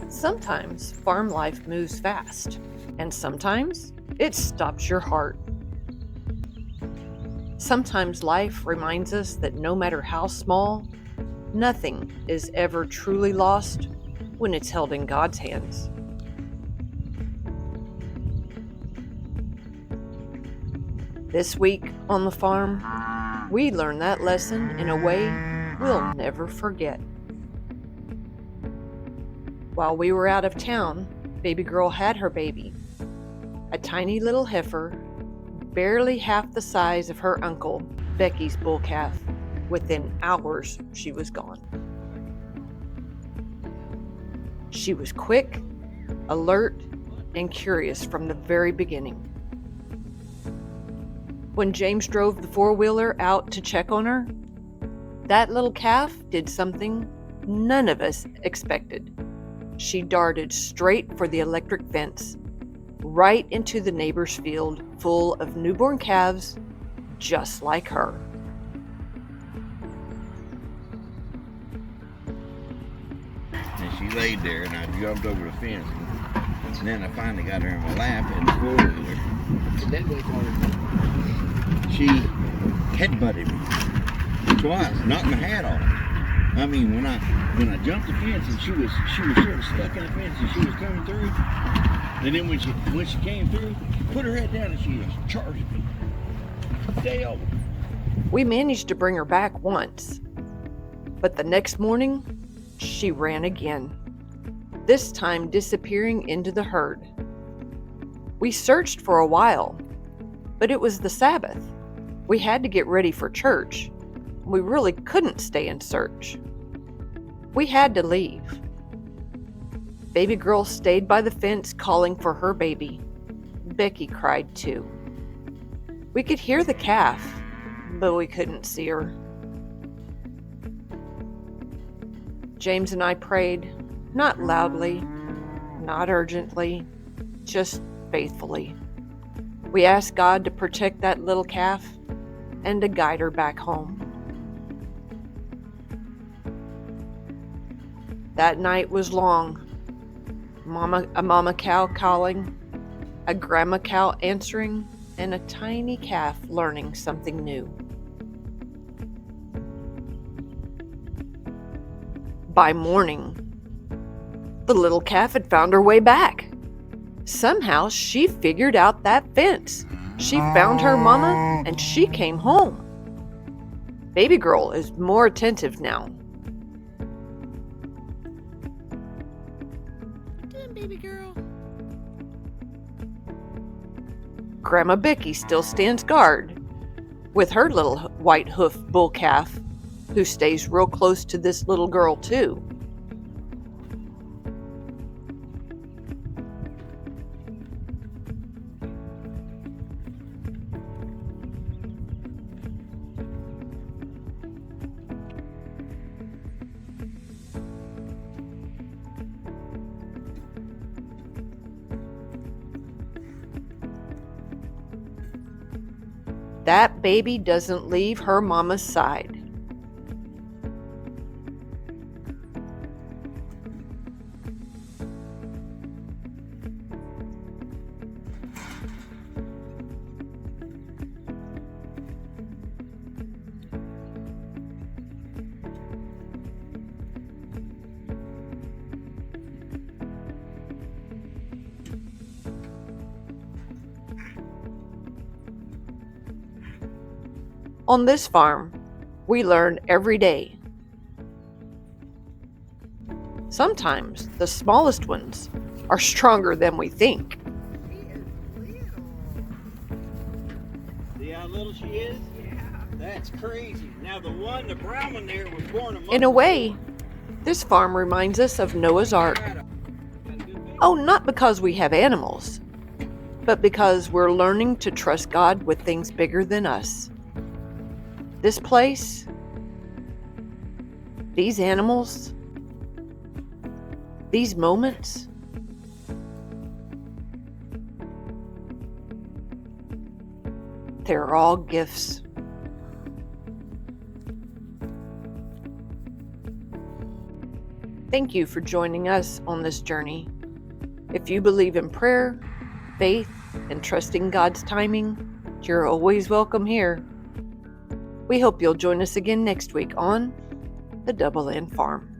Sometimes farm life moves fast, and sometimes it stops your heart. Sometimes life reminds us that no matter how small, nothing is ever truly lost when it's held in God's hands. This week on the farm, we learn that lesson in a way we'll never forget. While we were out of town, baby girl had her baby, a tiny little heifer, barely half the size of her uncle, Becky's bull calf. Within hours, she was gone. She was quick, alert, and curious from the very beginning. When James drove the four-wheeler out to check on her, that little calf did something none of us expected. She darted straight for the electric fence, right into the neighbor's field full of newborn calves just like her. And she laid there, and I jumped over the fence. And then I finally got her in my lap in the four-wheeler. And then she headbutted me twice, knocked my hat off. I mean, when I jumped the fence, and she was sort of stuck in the fence, and she was coming through. And then when she came through, put her head down, and she was charging me. Dale. We managed to bring her back once, but the next morning, she ran again, this time disappearing into the herd. We searched for a while, but it was the Sabbath. We had to get ready for church. We really couldn't stay in search. We had to leave. Baby girl stayed by the fence calling for her baby. Becky cried too. We could hear the calf, but we couldn't see her. James and I prayed, not loudly, not urgently, just faithfully. We asked God to protect that little calf and to guide her back home. That night was long. A mama cow calling, a grandma cow answering, and a tiny calf learning something new. By morning, the little calf had found her way back. Somehow she figured out that fence. She found her mama and she came home. Baby girl is more attentive now. Baby girl. Grandma Becky still stands guard with her little white hoof bull calf, who stays real close to this little girl too. That baby doesn't leave her mama's side. On this farm, we learn every day. Sometimes the smallest ones are stronger than we think. See how little she is? Yeah. That's crazy. Now the brown one there was born a month In a way, this farm reminds us of Noah's Ark. Oh, not because we have animals, but because we're learning to trust God with things bigger than us. This place, these animals, these moments, they're all gifts. Thank you for joining us on this journey. If you believe in prayer, faith, and trusting God's timing, you're always welcome here. We hope you'll join us again next week on the Double Land Farm.